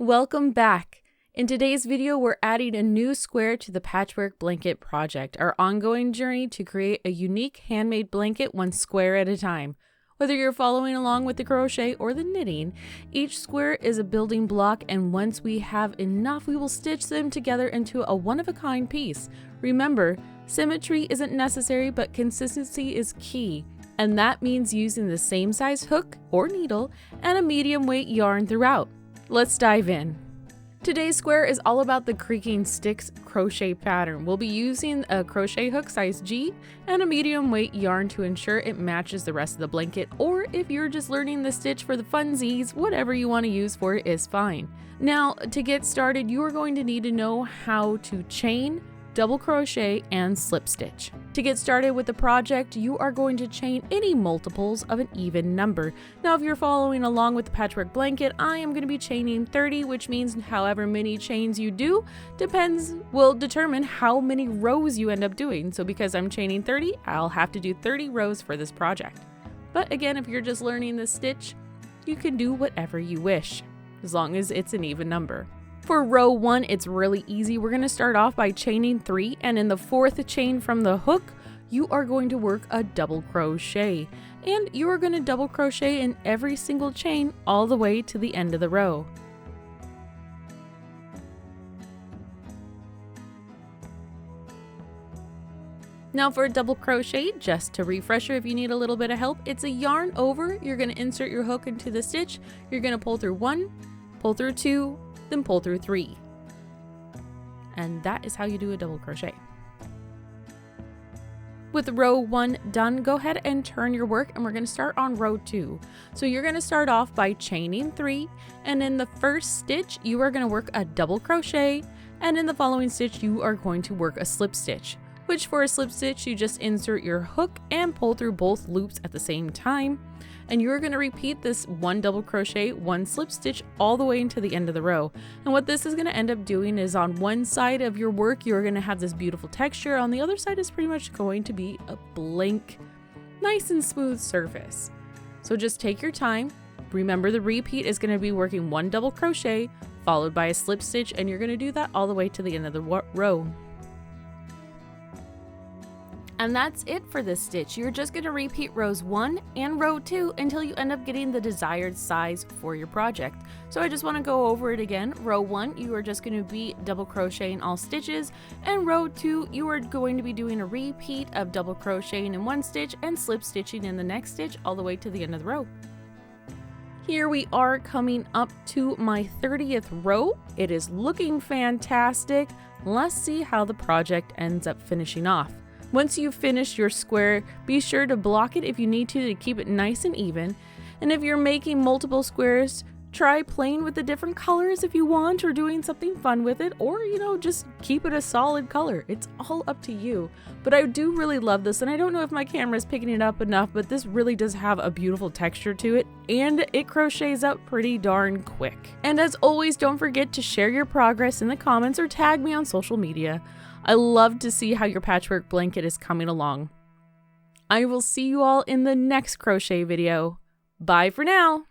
Welcome back. In today's video, we're adding a new square to the Patchwork Blanket Project, our ongoing journey to create a unique handmade blanket one square at a time. Whether you're following along with the crochet or the knitting, each square is a building block, and once we have enough, we will stitch them together into a one-of-a-kind piece. Remember, symmetry isn't necessary, but consistency is key, and that means using the same size hook or needle and a medium weight yarn throughout. Let's dive in. Today's square is all about the Creaking Sticks crochet pattern. We'll be using a crochet hook size G and a medium weight yarn to ensure it matches the rest of the blanket, or if you're just learning the stitch for the funsies, whatever you want to use for it is fine. Now, to get started, you are going to need to know how to chain, double crochet, and slip stitch. To get started with the project, you are going to chain any multiples of an even number. Now, if you're following along with the patchwork blanket, I am going to be chaining 30, which means however many chains you do will determine how many rows you end up doing. So because I'm chaining 30, I'll have to do 30 rows for this project. But again, if you're just learning the stitch, you can do whatever you wish, as long as it's an even number. For row 1, it's really easy. We're going to start off by chaining 3, and in the 4th chain from the hook, you are going to work a double crochet. And you are going to double crochet in every single chain all the way to the end of the row. Now for a double crochet, just to refresher if you need a little bit of help, it's a yarn over. You're going to insert your hook into the stitch. You're going to pull through 1, pull through 2, then pull through 3. And that is how you do a double crochet. With row 1 done, go ahead and turn your work, and we're going to start on row 2. So you're going to start off by chaining 3, and in the first stitch you are going to work a double crochet, and in the following stitch you are going to work a slip stitch, which for a slip stitch you just insert your hook and pull through both loops at the same time. And you're going to repeat this 1 double crochet, 1 slip stitch all the way into the end of the row. And what this is going to end up doing is on one side of your work, you're going to have this beautiful texture. On the other side is pretty much going to be a blank, nice and smooth surface. So just take your time. Remember, the repeat is going to be working 1 double crochet followed by a slip stitch, and you're going to do that all the way to the end of the row. And that's it for this stitch. You're just going to repeat rows 1 and row 2 until you end up getting the desired size for your project. So I just want to go over it again. Row 1, you are just going to be double crocheting all stitches, and row 2, you are going to be doing a repeat of double crocheting in 1 stitch and slip stitching in the next stitch all the way to the end of the row. Here we are coming up to my 30th row. It is looking fantastic. Let's see how the project ends up finishing off. Once you've finished your square, be sure to block it if you need to keep it nice and even. And if you're making multiple squares, try playing with the different colors if you want, or doing something fun with it, or just keep it a solid color. It's all up to you. But I do really love this, and I don't know if my camera is picking it up enough, but this really does have a beautiful texture to it, and it crochets up pretty darn quick. And as always, don't forget to share your progress in the comments or tag me on social media. I love to see how your patchwork blanket is coming along. I will see you all in the next crochet video. Bye for now!